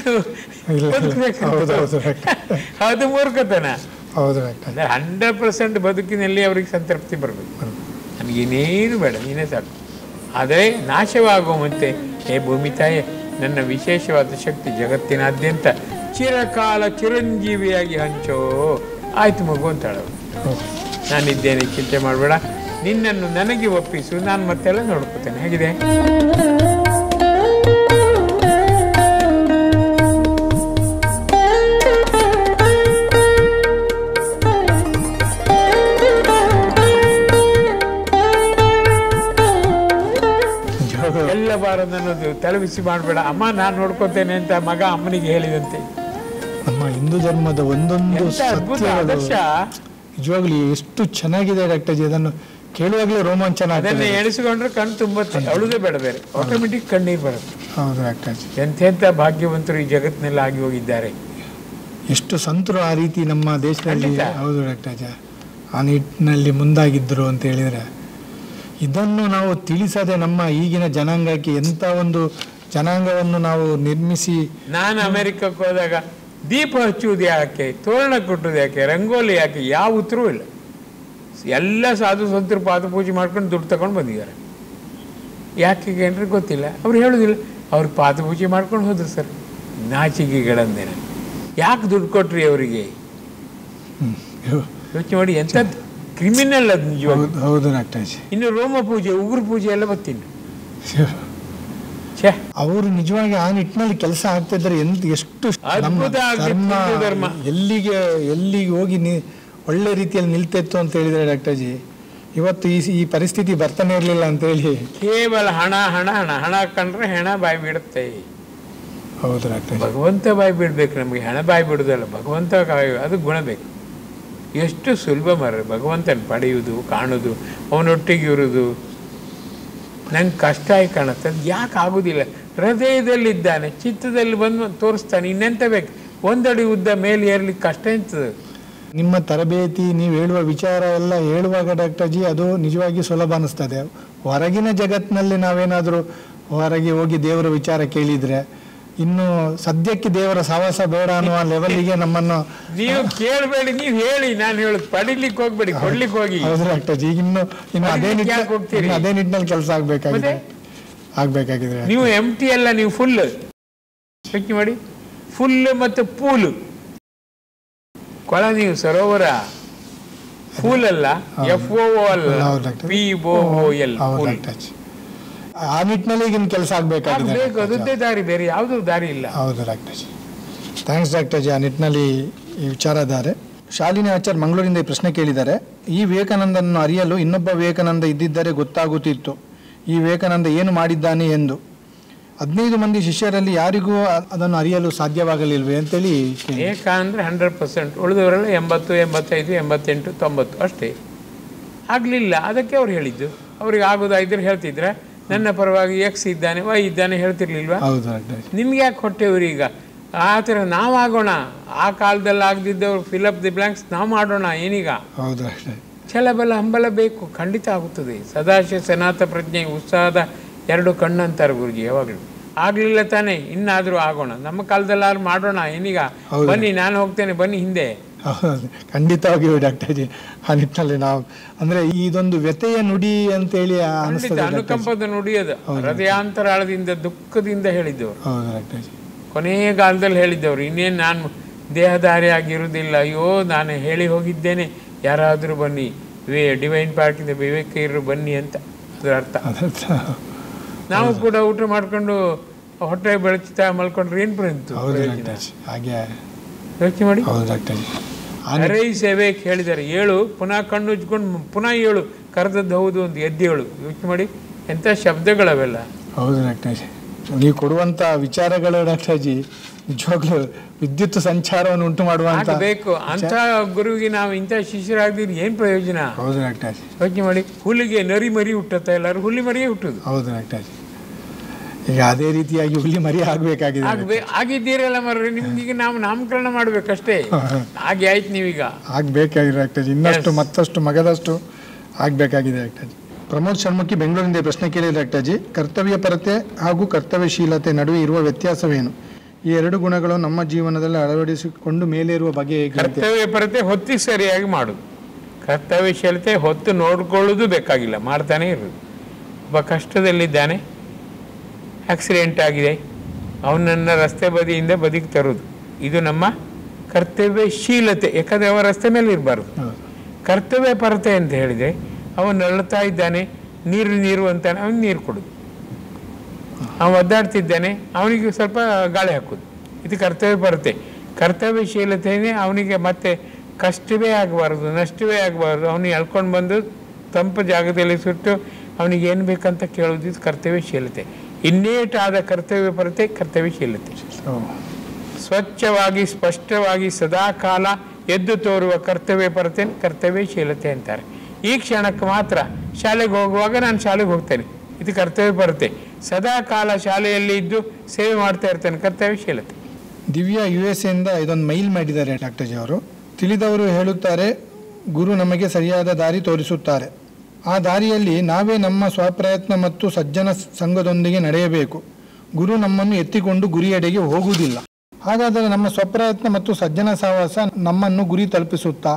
ಅದು ಮೂರ್ಖತನ. 100% ಬದುಕಿನಲ್ಲಿ ಅವ್ರಿಗೆ ಸಂತೃಪ್ತಿ ಬರಬೇಕು. ನನಗೇನೇನು ಬೇಡ, ನೀನೇ ಸಾಕು. ಆದರೆ ನಾಶವಾಗುವ ಮುಂಚೆ, ಹೇ ಭೂಮಿ ತಾಯೇ, ನನ್ನ ವಿಶೇಷವಾದ ಶಕ್ತಿ ಜಗತ್ತಿನಾದ್ಯಂತ ಚಿರಕಾಲ ಚಿರಂಜೀವಿಯಾಗಿ ಹಂಚೋ. ಆಯ್ತು ಮಗು ಅಂತಾಳವು. ನಾನಿದ್ದೇನೆ, ಚಿಂತೆ ಮಾಡಬೇಡ, ನಿನ್ನನ್ನು ನನಗೆ ಒಪ್ಪಿಸು, ನಾನು ಮತ್ತೆಲ್ಲ ನೋಡ್ಕೋತೇನೆ. ಹೇಗಿದೆ? ಎಲ್ಲ ಬಾರದನ್ನೋದು ತಲೆಬಿಸಿ ಮಾಡಬೇಡ ಅಮ್ಮ, ನಾನು ನೋಡ್ಕೋತೇನೆ ಅಂತ ಮಗ ಅಮ್ಮನಿಗೆ ಹೇಳಿದಂತೆ. ನಮ್ಮ ಹಿಂದೂ ಧರ್ಮದ ಒಂದೊಂದು ಅದ್ಭುತ ಆದರ್ಶ ನಿಜವಾಗ್ಲೂ ಎಷ್ಟು ಚೆನ್ನಾಗಿದೆ ಡಾಕ್ಟರ್ ಜಿ. ಅದನ್ನು ಕೇಳುವಾಗಲೇ ರೋಮಾಂಚನ. ಅದನ್ನೇ ಎಣಿಸಿಕೊಂಡ್ರೆ ಕಣ್ಣು ತುಂಬುತ್ತೆ, ಅಳುದೇ ಬೇಡ, ಬೇರೆ ಆಟೋಮೆಟಿಕ್ ಕಣ್ಣೀರು ಬರುತ್ತೆ. ಹೌದು ಡಾಕ್ಟರ್ ಜಿ. ಎಂತೆಂಥ ಭಾಗ್ಯವಂತರು ಈ ಜಗತ್ತಿನಲ್ಲಿ ಆಗಿ ಹೋಗಿದ್ದಾರೆ. ಎಷ್ಟು ಸಂತರು ಆ ರೀತಿ ನಮ್ಮ ದೇಶದಲ್ಲಿ. ಹೌದು ಡಾಕ್ಟರ್ ಜಿ, ಆ ನಿಟ್ಟಿನಲ್ಲಿ ಮುಂದಾಗಿದ್ದರು ಅಂತ ಹೇಳಿದರೆ, ಇದನ್ನು ನಾವು ತಿಳಿಸದೆ ನಮ್ಮ ಈಗಿನ ಜನಾಂಗಕ್ಕೆ ಎಂಥ ಒಂದು ಜನಾಂಗವನ್ನು ನಾವು ನಿರ್ಮಿಸಿ. ನಾನು ಅಮೆರಿಕಕ್ಕೆ ಹೋದಾಗ ದೀಪ ಹಚ್ಚುವುದು ಯಾಕೆ, ತೋರಣ ಕಟ್ಟುವುದು ಯಾಕೆ, ರಂಗೋಲಿ ಯಾಕೆ, ಯಾವ ಉತ್ತರವೂ ಇಲ್ಲ. ಎಲ್ಲ ಸಾಧು ಸಂತರು ಪಾದಪೂಜೆ ಮಾಡ್ಕೊಂಡು ದುಡ್ಡು ತಗೊಂಡು ಬಂದಿದ್ದಾರೆ. ಯಾಕೆ ಏನ್ರಿ ಗೊತ್ತಿಲ್ಲ, ಅವ್ರು ಹೇಳೋದಿಲ್ಲ. ಅವ್ರು ಪಾದಪೂಜೆ ಮಾಡ್ಕೊಂಡು ಹೋದ್ರು ಸರ್. ನಾಚಿಕೆಗಳಂದೇನ, ಯಾಕೆ ದುಡ್ಡು ಕೊಟ್ರಿ ಅವರಿಗೆ? ಯೋಚನೆ ಮಾಡಿ, ಎಂಥದ್ದು ಕ್ರಿಮಿನಲ್ ಅದು ನಿಜವಾಗ. ಹೌದು ಡಾಕ್ಟರ್ ಜಿ. ಇನ್ನು ರೋಮ ಪೂಜೆ, ಉಗುರು ಪೂಜೆ ಎಲ್ಲ ಬರ್ತೀನಿ. ಅವರು ನಿಜವಾಗಿ ಆ ನಿಟ್ಟಿನಲ್ಲಿ ಕೆಲಸ ಆಗ್ತಿದ್ದಾರೆ. ಎಷ್ಟು ಧರ್ಮ ಎಲ್ಲಿಗೆ ಹೋಗಿ ಒಳ್ಳೆ ರೀತಿಯಲ್ಲಿ ನಿಲ್ತಿತ್ತು ಅಂತ ಹೇಳಿದ್ರೆ ಡಾಕ್ಟರ್ ಜಿ, ಇವತ್ತು ಈ ಪರಿಸ್ಥಿತಿ ಬರ್ತಾನೆ ಇರಲಿಲ್ಲ ಅಂತ ಹೇಳಿ. ಕೇವಲ ಹಣ ಹಣ ಹಣ ಹಣ ಕಂಡ್ರೆ ಹೆಣ ಬಾಯಿ ಬಿಡುತ್ತೆ. ಹೌದು ಡಾಕ್ಟರ್. ಭಗವಂತ ಬಾಯಿ ಬಿಡಬೇಕು, ನಮಗೆ ಹಣ ಬಾಯಿ ಬಿಡೋದಲ್ಲ, ಭಗವಂತ ಅದು ಗುಣ ಬೇಕು. ಎಷ್ಟು ಸುಲಭ ಮರ ಭಗವಂತನ ಪಡೆಯುವುದು, ಕಾಣೋದು, ಅವನೊಟ್ಟಿಗೆ ಇರೋದು. ನಂಗೆ ಕಷ್ಟ ಆಗಿ ಕಾಣುತ್ತೆ, ಅದು ಯಾಕೆ ಆಗೋದಿಲ್ಲ? ಹೃದಯದಲ್ಲಿದ್ದಾನೆ, ಚಿತ್ತದಲ್ಲಿ ಬಂದು ತೋರಿಸ್ತಾನೆ, ಇನ್ನೆಂತ ಬೇಕು? ಒಂದಡಿ ಉದ್ದ ಮೇಲೆ ಏರ್ಲಿಕ್ಕೆ ಕಷ್ಟ ಎಂತದೆ? ನಿಮ್ಮ ತರಬೇತಿ, ನೀವು ಹೇಳುವ ವಿಚಾರ ಎಲ್ಲ ಹೇಳುವಾಗ ಡಾಕ್ಟರ್ ಜಿ ಅದು ನಿಜವಾಗಿ ಸುಲಭ ಅನ್ನಿಸ್ತದೆ. ಹೊರಗಿನ ಜಗತ್ತಿನಲ್ಲಿ ನಾವೇನಾದರೂ ಹೊರಗೆ ಹೋಗಿ ದೇವರ ವಿಚಾರ ಕೇಳಿದರೆ ಇನ್ನು ಸದ್ಯಕ್ಕೆ ದೇವರ ಸಹವಾಸ ಬೇಡ ಅನ್ನುವ ಲೆವೆಲ್ಗೆ ನಮ್ಮನ್ನು. ನೀವು ಕೇಳಬೇಡಿ, ನೀವು ಹೇಳಿ, ನಾನು ಹೇಳುದು ಪಡಿಲಿಕ್ಕೆ ಹೋಗ್ಬೇಡಿ, ಕೊಡ್ಲಿಕ್ಕೆ ಹೋಗಿ. ಹೌದು ಡಾಕ್ಟರ್ ಜಿ, ಇನ್ನು ಅದೇ ನಿಟ್ಟಿನಲ್ಲಿ ಕೆಲಸ ಆಗ್ಬೇಕಾಗಿದೆ. ನೀವು ಎಂಟಿ ಅಲ್ಲ, ನೀವು ಫುಲ್ ಯೋಚನೆ ಮಾಡಿ. ಫುಲ್ ಮತ್ತು ಪೂಲ್ ಕೊಳ, ನೀವು ಸರೋವರ. ಫೂಲ್ ಅಲ್ಲ, FOO ಅಲ್ಲ, POOL. ಆ ನಿಟ್ಟಿನಲ್ಲಿ ಈಗಿನ ಕೆಲಸ ಆಗ್ಬೇಕಾಗಿದೆ. ಅದದ್ದೇ ದಾರಿ, ಬೇರೆ ಯಾವುದೂ ದಾರಿ ಇಲ್ಲ. ಹೌದು doctor G, thanks doctor G. ಆ ನಿಟ್ಟಿನಲ್ಲಿ ಈ ವಿಚಾರಧಾರೆ. ಶಾಲಿನಿ ಆಚಾರ್ ಮಂಗಳೂರಿಂದ ಈ ಪ್ರಶ್ನೆ ಕೇಳಿದ್ದಾರೆ. ಈ ವಿವೇಕಾನಂದನನ್ನು ಅರಿಯಲು ಇನ್ನೊಬ್ಬ ವಿವೇಕಾನಂದ ಇದ್ದಿದ್ದರೆ ಗೊತ್ತಾಗುತ್ತಿತ್ತು, ಈ ವಿವೇಕಾನಂದ ಏನು ಮಾಡಿದ್ದಾನೆ ಎಂದು. 15 ಮಂದಿ ಶಿಷ್ಯರಲ್ಲಿ ಯಾರಿಗೂ ಅದನ್ನು ಅರಿಯಲು ಸಾಧ್ಯವಾಗಲಿಲ್ವೇ ಅಂತೇಳಿ. ವಿವೇಕಾನಂದ್ರೆ 100%, ಉಳಿದವರೆಲ್ಲ 80, 85, 88, 90 ಅಷ್ಟೇ. ಆಗಲಿಲ್ಲ, ಅದಕ್ಕೆ ಅವ್ರು ಹೇಳಿದ್ದು. ಅವ್ರಿಗೆ ಆಗೋದಾಗಿದ್ರೆ ಹೇಳ್ತಿದ್ರೆ, ನನ್ನ ಪರವಾಗಿ X ಇದ್ದಾನೆ, Y ಇದ್ದಾನೆ ಹೇಳ್ತಿರ್ಲಿಲ್ವಾ? ನಿಮ್ಗೆ ಯಾಕೆ ಕೊಟ್ಟೆವ್ರು ಈಗ? ಆ ಥರ ನಾವು ಆಗೋಣ. ಆ ಕಾಲದಲ್ಲಿ ಆಗದಿದ್ದವ್ರು ಫಿಲಪ್ ದಿ ಬ್ಲಾಂಕ್ಸ್ ನಾವು ಮಾಡೋಣ. ಏನೀಗ ಛಲಬಲ ಹಂಬಲ ಬೇಕು, ಖಂಡಿತ ಆಗುತ್ತದೆ. ಸದಾಶಯ ಸನಾತ ಪ್ರಜ್ಞೆ ಉತ್ಸಾಹದ 2 ಕಣ್ಣು ಅಂತಾರೆ ಗುರುಜಿ ಯಾವಾಗಲೂ. ಆಗಲಿಲ್ಲ ತಾನೇ, ಇನ್ನಾದರೂ ಆಗೋಣ. ನಮ್ಮ ಕಾಲದಲ್ಲಾದ್ರೂ ಮಾಡೋಣ. ಏನೀಗ ಬನ್ನಿ, ನಾನು ಹೋಗ್ತೇನೆ, ಬನ್ನಿ ಹಿಂದೆ. ಖಂಡಿತವಾಗಿಯೂ ಡಾಕ್ಟರ್ ಜಿ, ಆ ನಿಟ್ಟಿನಲ್ಲಿ ನಾವು ಅಂದರೆ ಇದೊಂದು ವ್ಯಥೆಯ ನುಡಿ ಅಂತೇಳಿ ಅನುಕಂಪದ ನುಡಿ ಅದು. ಹೃದಯಾಂತರಾಳದಿಂದ ದುಃಖದಿಂದ ಹೇಳಿದ್ದವರು, ಕೊನೆಯ ಕಾಲದಲ್ಲಿ ಹೇಳಿದ್ದವರು. ಇನ್ನೇನು ನಾನು ದೇಹಧಾರಿ ಆಗಿರುವುದಿಲ್ಲ, ಅಯ್ಯೋ ನಾನು ಹೇಳಿ ಹೋಗಿದ್ದೇನೆ, ಯಾರಾದರೂ ಬನ್ನಿ, ಡಿವೈನ್ ಪಾರ್ಕಿಂದ ವಿವೇಕಿಗರು ಬನ್ನಿ ಅಂತ ಅದರ ಅರ್ಥ. ನಾವು ಕೂಡ ಊಟ ಮಾಡ್ಕೊಂಡು ಹೊಟ್ಟೆ ಬೆಳಚುತ್ತಾ ಮಲ್ಕೊಂಡ್ರೆ ಏನು ಬಂತು? ಹಾಗೆ ಯೋಚನೆ ಮಾಡಿ. ಅರೈ ಸೇವೆ ಹೇಳಿದ್ದಾರೆ, ಏಳು ಪುನಃ ಕಣ್ಣು ಉಜ್ಕೊಂಡು ಪುನಃ ಏಳು, ಕರೆದದ್ದು ಹೌದು ಒಂದು ಎದ್ದೇಳು. ಯೋಚನೆ ಮಾಡಿ, ಎಂಥ ಶಬ್ದಗಳವೆಲ್ಲ. ಹೌದು ಡಾಕ್ಟರ್ ಜಿ, ನೀವು ಕೊಡುವಂಥ ವಿಚಾರಗಳು ಡಾಕ್ಟರ್ ಜಿ ನಿಜವಾಗ್ಲೂ ವಿದ್ಯುತ್ ಸಂಚಾರವನ್ನು ಉಂಟು ಮಾಡುವಂತ ಬೇಕು. ಅಂಥ ಗುರುವಿಗೆ ನಾವು ಇಂಥ ಶಿಷ್ಯರಾಗ್ದಿದ್ರೆ ಏನು ಪ್ರಯೋಜನ? ಹೌದು ಡಾಕ್ಟರ್ ಜಿ. ಯೋಚನೆ ಮಾಡಿ, ಹುಲಿಗೆ ನರಿ ಮರಿ ಹುಟ್ಟುತ್ತಾ? ಎಲ್ಲರೂ ಹುಲಿ ಮರಿಯೇ ಹುಟ್ಟುದು. ಹೌದು ಡಾಕ್ಟರ್ ಜಿ, ಈಗ ಅದೇ ರೀತಿಯಾಗಿ ಹುಲಿ ಮರಿ ಆಗಬೇಕಾಗಿದೆ. ಆಗಿದ್ದೀರಲ್ಲ ಮರ್ರಿ, ನಿಮ್ಗೆ ನಾವು ನಾಮಕರಣ ಮಾಡ್ಬೇಕಷ್ಟೇ. ಹಾಗೆ ಆಯ್ತು, ನೀವೀಗ ಆಗ್ಬೇಕಾಗಿದೆ ಡಾಕ್ಟರ್ ಜಿ. ಇನ್ನಷ್ಟು ಮತ್ತಷ್ಟು ಮಗದಷ್ಟು ಆಗ್ಬೇಕಾಗಿದೆ ಡಾಕ್ಟರ್ ಜಿ. ಪ್ರಮೋದ್ ಶರ್ಮಕ್ಕಿ ಬೆಂಗಳೂರಿಂದ ಪ್ರಶ್ನೆ ಕೇಳಿದ ಡಾಕ್ಟರ್ ಜಿ, ಕರ್ತವ್ಯ ಪರತೆ ಹಾಗೂ ಕರ್ತವ್ಯಶೀಲತೆ ನಡುವೆ ಇರುವ ವ್ಯತ್ಯಾಸವೇನು? ಈ 2 ಗುಣಗಳು ನಮ್ಮ ಜೀವನದಲ್ಲಿ ಅಳವಡಿಸಿಕೊಂಡು ಮೇಲೇರುವ ಬಗೆ ಹೇಗೆ? ಕರ್ತವ್ಯ ಪರತೆ ಹೊತ್ತಿಗೆ ಸರಿಯಾಗಿ ಮಾಡುದು, ಕರ್ತವ್ಯಶೀಲತೆ ಹೊತ್ತು ನೋಡ್ಕೊಳ್ಳೋದು ಬೇಕಾಗಿಲ್ಲ, ಮಾಡ್ತಾನೆ ಇರೋದು. ಒಬ್ಬ ಕಷ್ಟದಲ್ಲಿದ್ದಾನೆ, ಆಕ್ಸಿಡೆಂಟ್ ಆಗಿದೆ, ಅವನನ್ನು ರಸ್ತೆ ಬದಿಯಿಂದ ಬದಿಗೆ ತರೋದು, ಇದು ನಮ್ಮ ಕರ್ತವ್ಯಶೀಲತೆ. ಯಾಕಂದರೆ ಅವ ರಸ್ತೆ ಮೇಲೆ ಇರಬಾರ್ದು. ಕರ್ತವ್ಯ ಪರತೆ ಅಂತ ಹೇಳಿದರೆ, ಅವನು ಅಳ್ತಾ ಇದ್ದಾನೆ, ನೀರು ಅಂತಾನೆ, ಅವನಿಗೆ ನೀರು ಕೊಡೋದು. ಅವನು ಒದ್ದಾಡ್ತಿದ್ದಾನೆ, ಅವನಿಗೆ ಸ್ವಲ್ಪ ಗಾಳಿ ಹಾಕೋದು, ಇದು ಕರ್ತವ್ಯ ಪರತೆ. ಕರ್ತವ್ಯಶೀಲತೆಯೇ ಅವನಿಗೆ ಮತ್ತೆ ಕಷ್ಟವೇ ಆಗಬಾರ್ದು, ನಷ್ಟವೇ ಆಗಬಾರ್ದು. ಅವನಿಗೆ ಎಳ್ಕೊಂಡು ಬಂದು ತಂಪು ಜಾಗದಲ್ಲಿ ಸುಟ್ಟು ಅವನಿಗೆ ಏನು ಬೇಕಂತ ಕೇಳೋದು, ಇದು ಕರ್ತವ್ಯಶೀಲತೆ. ಇನ್ನೇಟಾದ ಕರ್ತವ್ಯ ಪರತೆ ಕರ್ತವ್ಯಶೀಲತೆ. ಸ್ವಚ್ಛವಾಗಿ ಸ್ಪಷ್ಟವಾಗಿ ಸದಾಕಾಲ ಎದ್ದು ತೋರುವ ಕರ್ತವ್ಯ ಪರತೆ ಕರ್ತವ್ಯಶೀಲತೆ ಅಂತಾರೆ. ಈ ಕ್ಷಣಕ್ಕೆ ಮಾತ್ರ ಶಾಲೆಗೆ ಹೋಗುವಾಗ ನಾನು ಶಾಲೆಗೆ ಹೋಗ್ತೇನೆ, ಇದು ಕರ್ತವ್ಯ ಪರತೆ. ಸದಾ ಕಾಲ ಶಾಲೆಯಲ್ಲಿ ಇದ್ದು ಸೇವೆ ಮಾಡ್ತಾ ಇರ್ತೇನೆ, ಕರ್ತವ್ಯಶೀಲತೆ. ದಿವ್ಯಾ USA ಇಂದ ಇದೊಂದು ಮೈಲ್ ಮಾಡಿದ್ದಾರೆ ಡಾಕ್ಟರ್ ಜಿ ಅವರು. ತಿಳಿದವರು ಹೇಳುತ್ತಾರೆ, ಗುರು ನಮಗೆ ಸರಿಯಾದ ದಾರಿ ತೋರಿಸುತ್ತಾರೆ. ಆ ದಾರಿಯಲ್ಲಿ ನಾವೇ ನಮ್ಮ ಸ್ವಪ್ರಯತ್ನ ಮತ್ತು ಸಜ್ಜನ ಸಂಘದೊಂದಿಗೆ ನಡೆಯಬೇಕು. ಗುರು ನಮ್ಮನ್ನು ಎತ್ತಿಕೊಂಡು ಗುರಿಯೆಡೆಗೆ ಹೋಗುವುದಿಲ್ಲ. ಹಾಗಾದರೆ ನಮ್ಮ ಸ್ವಪ್ರಯತ್ನ ಮತ್ತು ಸಜ್ಜನ ಸಹವಾಸ ನಮ್ಮನ್ನು ಗುರಿ ತಲುಪಿಸುತ್ತಾ,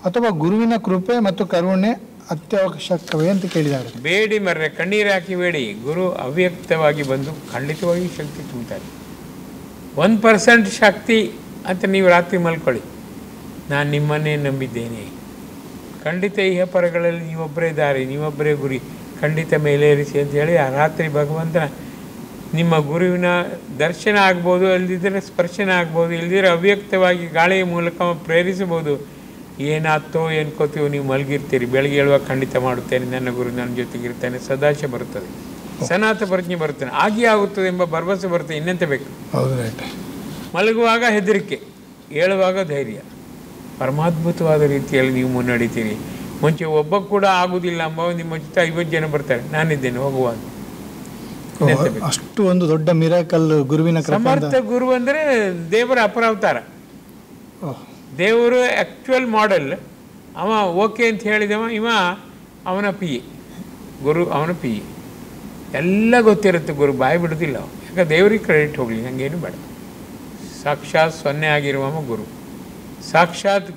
ಅಥವಾ ಗುರುವಿನ ಕೃಪೆ ಮತ್ತು ಕರುಣೆ ಅತ್ಯವಶ್ಯಕವೇ ಅಂತ ಕೇಳಿದ್ದಾರೆ. ಬೇಡಿ ಮರ್ರೆ, ಕಣ್ಣೀರು ಹಾಕಿ ಬೇಡಿ. ಗುರು ಅವ್ಯಕ್ತವಾಗಿ ಬಂದು ಖಂಡಿತವಾಗಿ ಶಕ್ತಿ ತುಂಬ್ತಾರೆ. 1% ಶಕ್ತಿ ಅಂತ ನೀವು ರಾತ್ರಿ ಮಲ್ಕೊಳ್ಳಿ, ನಾನು ನಿಮ್ಮನ್ನೇ ನಂಬಿದ್ದೇನೆ, ಖಂಡಿತ ಇಹ ಪರಗಳಲ್ಲಿ ನೀವೊಬ್ಬರೇ ದಾರಿ, ನೀವೊಬ್ಬರೇ ಗುರಿ, ಖಂಡಿತ ಮೇಲೇರಿಸಿ ಅಂತ ಹೇಳಿ ಆ ರಾತ್ರಿ ಭಗವಂತನ ನಿಮ್ಮ ಗುರುವಿನ ದರ್ಶನ ಆಗ್ಬೋದು, ಇಲ್ದಿದ್ದರೆ ಸ್ಪರ್ಶನ ಆಗ್ಬೋದು, ಇಲ್ದಿದ್ರೆ ಅವ್ಯಕ್ತವಾಗಿ ಗಾಳಿಯ ಮೂಲಕ ಪ್ರೇರಿಸಬಹುದು. ಏನಾಗ್ತೋ ಏನ್ಕೋತೀವೋ, ನೀವು ಮಲಗಿರ್ತೀರಿ, ಬೆಳಗ್ಗೆ ಹೇಳುವಾಗ ಖಂಡಿತ ಮಾಡುತ್ತೇನೆ, ನನ್ನ ಗುರು ನನ್ನ ಜೊತೆಗಿರ್ತಾನೆ, ಸದಾಶ ಬರುತ್ತದೆ. ಸನಾತ ಪ್ರಜ್ಞೆ ಬರ್ತೇನೆ, ಆಗಿ ಆಗುತ್ತದೆ ಎಂಬ ಭರವಸೆ ಬರ್ತದೆ. ಇನ್ನೆಂತ ಬೇಕು? ಹೌದು ಡಾಕ್ಟರ್. ಮಲಗುವಾಗ ಹೆದರಿಕೆ, ಏಳುವಾಗ ಧೈರ್ಯ. ಪರಮಾದ್ಭುತವಾದ ರೀತಿಯಲ್ಲಿ ನೀವು ಮುನ್ನಡಿತೀರಿ. ಮುಂಚೆ ಒಬ್ಬ ಕೂಡ ಆಗುವುದಿಲ್ಲ ಎಂಬ ನಿಮ್ಮ ಜೊತೆ 50 ಜನ ಬರ್ತಾರೆ, ನಾನಿದ್ದೇನೆ ಹೋಗುವ. ಅಷ್ಟು ಒಂದು ದೊಡ್ಡ ಮಿರಾಕಲ್ ಗುರುವಿನ ಸಮರ್ಥ ಗುರು ಅಂದರೆ ದೇವರ ಅಪರಾವತಾರ. ದೇವರು ಆ್ಯಕ್ಚುಯಲ್ ಮಾಡೆಲ್. ಅವ ಓಕೆ ಅಂತ ಹೇಳಿದವ, ಅವನ ಪಿ ಎ ಗುರು, ಅವನ ಪಿ ಎ. ಎಲ್ಲ ಗೊತ್ತಿರುತ್ತೆ ಗುರು, ಬಾಯಿ ಬಿಡೋದಿಲ್ಲ. ಯಾಕೆ ದೇವ್ರಿಗೆ ಕ್ರೆಡಿಟ್ ಹೋಗಲಿ, ನನಗೇನು ಬೇಡ. ಸಾಕ್ಷಾತ್ 0 ಆಗಿರುವವ ಗುರು, ಸಾಕ್ಷಾತ್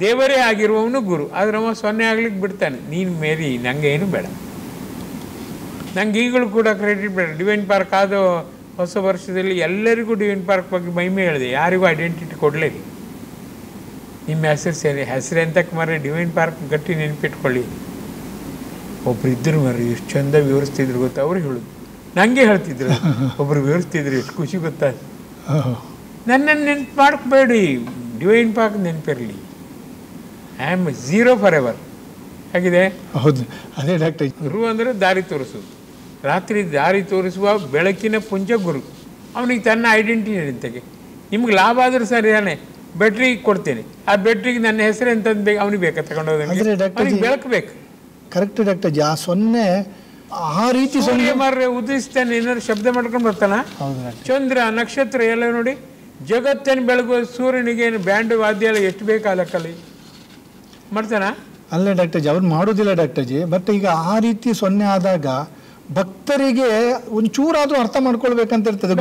ದೇವರೇ ಆಗಿರುವವನು ಗುರು. ಆದರೆ ಅವ 0 ಆಗ್ಲಿಕ್ಕೆ ಬಿಡ್ತಾನೆ. ನೀನು ಮೇರಿ, ನನಗೆ ಏನು ಬೇಡ. ನಂಗೆ ಈಗಲೂ ಕೂಡ ಕ್ರೆಡಿಟ್ ಬೇಡ. ಡಿವೈನ್ ಪಾರ್ಕ್ ಆದ ಹೊಸ ವರ್ಷದಲ್ಲಿ ಎಲ್ಲರಿಗೂ ಡಿವೈನ್ ಪಾರ್ಕ್ ಬಗ್ಗೆ ಮಹಿಮೆ ಹೇಳಿದೆ, ಯಾರಿಗೂ ಐಡೆಂಟಿಟಿ ಕೊಡಲಿಲ್ಲ. ನಿಮ್ಮ ಹೆಸರು ಎಂತಕ್ಕೆ ಮರ, ಡಿವೈನ್ ಪಾರ್ಕ್ ಗಟ್ಟಿ ನೆನಪಿಟ್ಕೊಳ್ಳಿ. ಒಬ್ರು ಇದ್ದರು ಮರಿ, ಎಷ್ಟು ಚಂದ ವಿವರಿಸ್ತಿದ್ರು ಗೊತ್ತಾ, ಅವ್ರು ಹೇಳೋದು. ನನಗೆ ಹೇಳ್ತಿದ್ರು, ಒಬ್ರು ವಿವರಿಸ್ತಿದ್ರು, ಎಷ್ಟು ಖುಷಿ ಗೊತ್ತಾ. ನನ್ನನ್ನು ನೆನಪು ಮಾಡ್ಕೋಬೇಡಿ, ಡಿವೈನ್ ಪಾರ್ಕ್ ನೆನಪಿರಲಿ. I am 0 for ever. ಹಾಗಿದೆ. ಹೌದು, ಅದೇ ಡಾಕ್ಟರ್. ಗುರು ಅಂದರೆ ದಾರಿ ತೋರಿಸೋದು. ರಾತ್ರಿ ದಾರಿ ತೋರಿಸುವ ಬೆಳಕಿನ ಪುಂಜ ಗುರು. ಅವನಿಗೆ ತನ್ನ ಐಡೆಂಟಿಟಿ ಎಂತಗೆ. ನಿಮ್ಗೆ ಲಾಭ ಆದರೂ ಸರಿಯಾನೆ, ಬ್ಯಾಟ್ರಿ ಕೊಡ್ತೇನೆ. ಆ ಬ್ಯಾಟ್ರಿಗೆ ನನ್ನ ಹೆಸರು ಎಂತಂದು ಬೇಕು, ಅವನಿಗೆ ಬೇಕಾ ತಗೊಂಡೋದಕ್ಕೆ, ಬೆಳಕು ಬೇಕು. Correct doctor. 0 ಆ ರೀತಿ ಮಾರ್ರೆ ಉದಿಸ್ತಾನೆ, ಏನಾದ್ರು ಶಬ್ದ ಮಾಡ್ಕೊಂಡು ಬರ್ತಾನ. ಚಂದ್ರ ನಕ್ಷತ್ರ ಎಲ್ಲ ನೋಡಿ, ಜಗತ್ತನ್ನು ಬೆಳಗುವ ಸೂರ್ಯನಿಗೆ ಬ್ಯಾಂಡ್ ವಾದ್ಯ ಎಲ್ಲ ಎಷ್ಟು ಬೇಕಾ ಲೆಕ್ಕಲ್ಲಿ ಮಾಡ್ತಾನ. ಅಲ್ಲ ಡಾಕ್ಟರ್ ಜಿ, ಅವ್ರು ಮಾಡೋದಿಲ್ಲ ಡಾಕ್ಟರ್ ಜಿ. ಬಟ್ ಈಗ ಆ ರೀತಿ 0 ಆದಾಗ ಭಕ್ತರಿಗೆ ಒಂಚೂರಾದ್ರೂ ಅರ್ಥ ಮಾಡ್ಕೊಳ್ಬೇಕಂತ ಇರ್ತದೆ.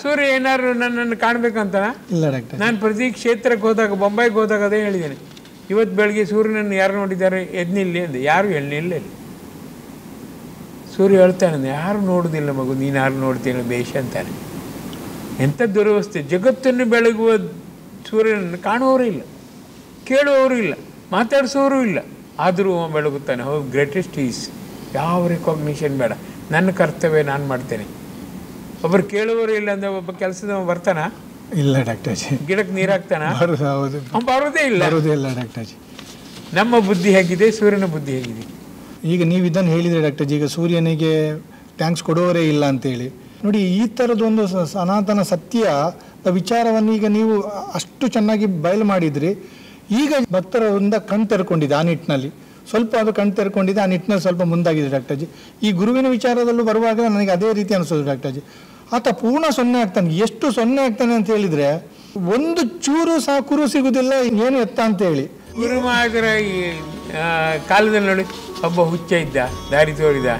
ಸೂರ್ಯ ಏನಾದ್ರು ನನ್ನನ್ನು ಕಾಣ್ಬೇಕಂತ ಇಲ್ಲ ಡಾಕ್ಟರ್. ನಾನು ಪ್ರತಿ ಕ್ಷೇತ್ರಕ್ಕೆ ಹೋದಾಗ, ಬೊಂಬೈಗೆ ಹೋದಾಗ ಅದೇ ಹೇಳಿದ್ದೇನೆ. ಇವತ್ತು ಬೆಳಗ್ಗೆ ಸೂರ್ಯನನ್ನು ಯಾರು ನೋಡಿದ್ದಾರೆ, ಎದ್ನಿಲ್ಲಿ ಅಂದೆ. ಯಾರು ಎಳ್ನಿಲ್ಲ. ಸೂರ್ಯ ಹೇಳ್ತಾನೆ, ಯಾರು ನೋಡುದಿಲ್ಲ ಮಗು, ನೀನು ಯಾರು ನೋಡ್ತೀನ ಬೇಷ ಅಂತಾನೆ. ಎಂಥ ದುರವಸ್ಥೆ. ಜಗತ್ತನ್ನು ಬೆಳಗುವ ಸೂರ್ಯನನ್ನು ಕಾಣುವವರು ಇಲ್ಲ, ಕೇಳುವವರು ಇಲ್ಲ, ಮಾತಾಡಿಸೋರು ಇಲ್ಲ. ಆದರೂ ಅವ ಬೆಳಗುತ್ತಾನೆ. ಹೌದು, ಗ್ರೇಟೆಸ್ಟ್ ಈಸ್. ಯಾವ ರಿಕಾಗ್ನಿಷನ್ ಬೇಡ, ನನ್ನ ಕರ್ತವ್ಯ ನಾನು ಮಾಡ್ತೇನೆ. ಒಬ್ಬರು ಕೇಳುವವರು ಇಲ್ಲ ಅಂದರೆ ಒಬ್ಬ ಕೆಲಸದವ ಬರ್ತಾನ? ಇಲ್ಲ ಡಾಕ್ಟರ್ ಜಿ. ಗಿಡಕ್ಕೆ ನೀರು ಹಾಕ್ತಾನ? ಅವ್ನು ಬರೋದೇ ಇಲ್ಲ. Doctor G. ನಮ್ಮ ಬುದ್ಧಿ ಹೇಗಿದೆ, ಸೂರ್ಯನ ಬುದ್ಧಿ ಹೇಗಿದೆ. ಈಗ ನೀವು ಇದನ್ನು ಹೇಳಿದರೆ ಡಾಕ್ಟರ್ ಜಿ, ಈಗ ಸೂರ್ಯನಿಗೆ ಥ್ಯಾಂಕ್ಸ್ ಕೊಡೋರೇ ಇಲ್ಲ ಅಂತೇಳಿ ನೋಡಿ. ಈ ಥರದೊಂದು ಸನಾತನ ಸತ್ಯ ವಿಚಾರವನ್ನು ಈಗ ನೀವು ಅಷ್ಟು ಚೆನ್ನಾಗಿ ಬಯಲು ಮಾಡಿದ್ರಿ. ಈಗ ಭಕ್ತರಿಂದ ಕಣ್ ತೆರ್ಕೊಂಡಿದೆ. ಆ ನಿಟ್ಟಿನಲ್ಲಿ ಸ್ವಲ್ಪ ಅದು ಕಣ್ ತೆರ್ಕೊಂಡಿದೆ. ಆ ನಿಟ್ಟಿನಲ್ಲಿ ಸ್ವಲ್ಪ ಮುಂದಾಗಿದೆ ಡಾಕ್ಟರ್ ಜಿ. ಈ ಗುರುವಿನ ವಿಚಾರದಲ್ಲೂ ಬರುವಾಗ ನನಗೆ ಅದೇ ರೀತಿ ಅನಿಸೋದು ಡಾಕ್ಟರ್ ಜಿ. ಆತ ಪೂರ್ಣ 0 ಆಗ್ತಾನೆ. ಎಷ್ಟು 0 ಆಗ್ತಾನೆ ಅಂತ ಹೇಳಿದರೆ ಒಂದು ಚೂರು ಸಹ ಕುರು ಸಿಗುವುದಿಲ್ಲ, ಏನು ಎತ್ತ ಅಂತ ಹೇಳಿ. ಗುರುಮಹಾಜರ ಈ ಕಾಲದಲ್ಲಿ ನೋಡಿ, ಒಬ್ಬ ಹುಚ್ಚ ಇದ್ದ, ದಾರಿ ತೋರಿದ.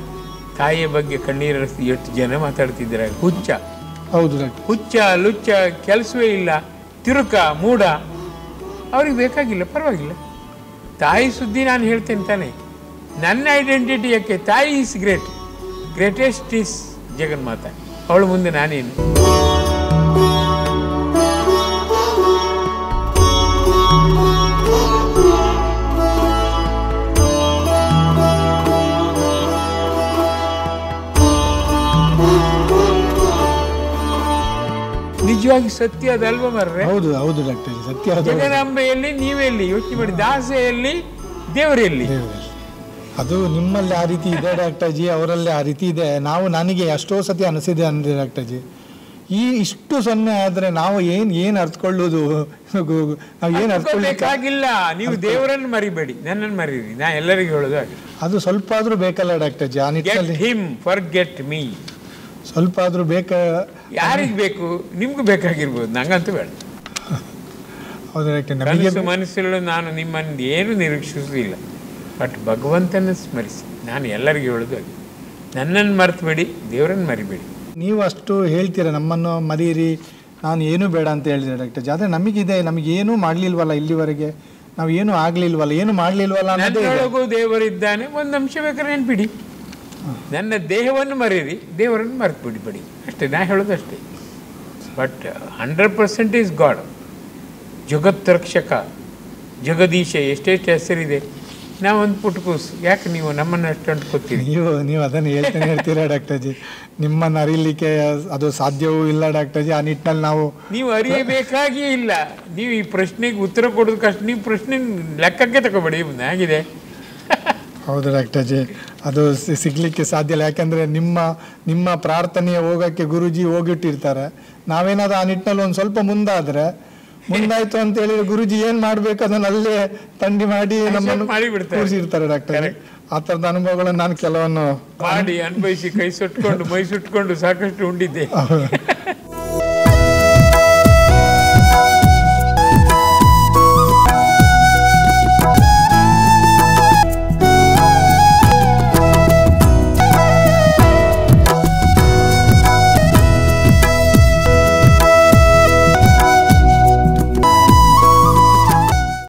ತಾಯಿಯ ಬಗ್ಗೆ ಕಣ್ಣೀರು ಎಷ್ಟು ಜನ ಮಾತಾಡ್ತಿದ್ದಾರೆ. ಹುಚ್ಚ. ಹೌದು ಡಾಕ್ಟರ್. ಹುಚ್ಚ ಲುಚ್ಚ ಕೆಲಸವೇ ಇಲ್ಲ, ತಿರುಕ ಮೂಢ, ಅವ್ರಿಗೆ ಬೇಕಾಗಿಲ್ಲ, ಪರವಾಗಿಲ್ಲ. ತಾಯಿ ಸುದ್ದಿ ನಾನು ಹೇಳ್ತೇನೆ ತಾನೆ. ನನ್ನ ಐಡೆಂಟಿಟಿ ಯಾಕೆ? ತಾಯಿ ಈಸ್ ಗ್ರೇಟ್, ಗ್ರೇಟೆಸ್ಟ್ ಈಸ್ ಜಗನ್ಮಾತ. ಅವಳು ಮುಂದೆ ನಾನೇನು? ನಿಜವಾಗಿ ಸತ್ಯ ಅದಲ್ವ ಮರ್ರೆ? ಹೌದು ಹೌದು ಡಾಕ್ಟರ್, ಸತ್ಯ. ಜಗದಾಂಬೆಯಲ್ಲಿ ನೀವೆಲ್ಲಿ ಯೋಚನೆ ಮಾಡಿ, ದಾಸೆಯಲ್ಲಿ ದೇವರಲ್ಲಿ. ಅದು ನಿಮ್ಮಲ್ಲಿ ಆ ರೀತಿ ಇದೆ ಡಾಕ್ಟರ್ ಜಿ, ಅವರಲ್ಲಿ ಆ ರೀತಿ ಇದೆ. ನನಗೆ ಎಷ್ಟೋ ಸತಿ ಅನಿಸಿದೆ ಅಂದ್ರೆ ಡಾಕ್ಟರ್ ಜಿ, ಇಷ್ಟು 0 ಆದ್ರೆ ನಾವು ಏನು ಅರ್ಥಕೊಳ್ಳೋದು? ನಾವು ಏನು ಅರ್ಥಕೊಳ್ಳಬೇಕಾಗಿಲ್ಲ. ನೀವು ದೇವರನ್ನು ಮರಿಬೇಡಿ, ನನ್ನನ್ನು ಮರೀರಿ. ನಾ ಎಲ್ಲರಿಗೂ ಹೇಳೋದು ಅದು ಸ್ವಲ್ಪ ಆದ್ರೂ ಬೇಕಲ್ಲ ಡಾಕ್ಟರ್ ಜಿ. ಆ ನಿಟ್ಟಿನಲ್ಲಿ ಹಿಮ್ ಫರ್ಗೆಟ್ ಮೀ ಸ್ವಲ್ಪ ಆದ್ರೂ ಬೇಕಾ? ಯಾರಿಗೆ ಬೇಕು? ನಿಮ್ಗೂ ಬೇಕಾಗಿರ್ಬೋದು, ನಂಗಂತೂ ಬೇಡ. ಹೌದು ಡಾಕ್ಟರ್. ನಮಗೆ ಮನಸ್ಸಲ್ಲಿ ನಾನು ನಿಮ್ಮನ್ನು ಏನು ನಿರೀಕ್ಷಿಸುವುದಿಲ್ಲ. ಬಟ್ ಭಗವಂತನ ಸ್ಮರಿಸಿ. ನಾನು ಎಲ್ಲರಿಗೂ ಹೇಳೋದು ಹಾಗೆ, ನನ್ನನ್ನು ಮರೆತುಬೇಡಿ, ದೇವರನ್ನು ಮರಿಬೇಡಿ. ನೀವು ಅಷ್ಟು ಹೇಳ್ತೀರ, ನಮ್ಮನ್ನು ಮರೀರಿ, ನಾನು ಏನೂ ಬೇಡ ಅಂತ ಹೇಳಿದೆ ಡಾಕ್ಟರ್ ಜಿ. ಆದರೆ ನಮಗಿದೆ, ನಮಗೇನೂ ಮಾಡಲಿಲ್ವಲ್ಲ ಇಲ್ಲಿವರೆಗೆ, ನಾವು ಏನೂ ಆಗಲಿಲ್ವಲ್ಲ, ಏನು ಮಾಡಲಿಲ್ವಲ್ಲ ಅನ್ನೋದು. ದೇವರಿದ್ದಾನೆ, ಒಂದು ಅಂಶ ಬೇಕಾದ್ರೆ ನೆನ್ಪಿಡಿ. ನನ್ನ ದೇಹವನ್ನು ಮರೀರಿ, ದೇವರನ್ನು ಮರೆತು ಬಿಡಿ ಅಷ್ಟೇ. ನಾ ಹೇಳೋದು ಅಷ್ಟೇ. But 100% is god. ಜಗತ್ ರಕ್ಷಕ, ಜಗದೀಶ, ಎಷ್ಟೆಷ್ಟು ಹೆಸರಿದೆ. ನಾವೊಂದು ಪುಟ್ಕೂಸು. ಯಾಕೆ ನೀವು ನಮ್ಮನ್ನು ಅಷ್ಟು ಅಂಟ್ಕೋತೀರಿ? ನೀವು ಅದನ್ನು ಹೇಳ್ತೀರಾ ಡಾಕ್ಟರ್ ಜಿ. ನಿಮ್ಮನ್ನು ಅರಿಲಿಕ್ಕೆ ಅದು ಸಾಧ್ಯವೂ ಇಲ್ಲ ಡಾಕ್ಟರ್ ಜಿ. ಆ ನಿಟ್ಟಿನಲ್ಲಿ ನೀವು ಅರಿಯಬೇಕಾಗಿಯೇ ಇಲ್ಲ. ನೀವು ಈ ಪ್ರಶ್ನೆಗೆ ಉತ್ತರ ಕೊಡೋದು ಕಷ್ಟ. ನೀವು ಪ್ರಶ್ನೆ ಲೆಕ್ಕಕ್ಕೆ ತಗೋಬೇಡಿ. ಆಗಿದೆ ಹೌದು ಡಾಕ್ಟರ್ಜಿ, ಅದು ಸಿಗ್ಲಿಕ್ಕೆ ಸಾಧ್ಯ ಇಲ್ಲ. ಯಾಕಂದರೆ ನಿಮ್ಮ ಪ್ರಾರ್ಥನೆಯ ಹೋಗೋಕ್ಕೆ ಗುರುಜಿ ಹೋಗಿಟ್ಟಿರ್ತಾರೆ. ನಾವೇನಾದ್ರೂ ಆ ನಿಟ್ಟಿನಲ್ಲಿ ಒಂದು ಸ್ವಲ್ಪ ಮುಂದಾಯ್ತು ಅಂತ ಹೇಳಿದ್ರೆ ಗುರುಜಿ ಏನು ಮಾಡಬೇಕು ಅದನ್ನು ಅಲ್ಲೇ ತಂಡಿ ಮಾಡಿ ನಮ್ಮನ್ನು ಕೂರಿಸಿರ್ತಾರೆ ಡಾಕ್ಟರ್. ಆ ಥರದ ಅನುಭವಗಳನ್ನು ನಾನು ಕೆಲವನ್ನು ಮಾಡಿ ಅನುಭವಿಸಿ ಕೈ ಸುಟ್ಕೊಂಡು ಮೈ ಸುಟ್ಕೊಂಡು ಸಾಕಷ್ಟು ಉಂಡಿದ್ದೆ.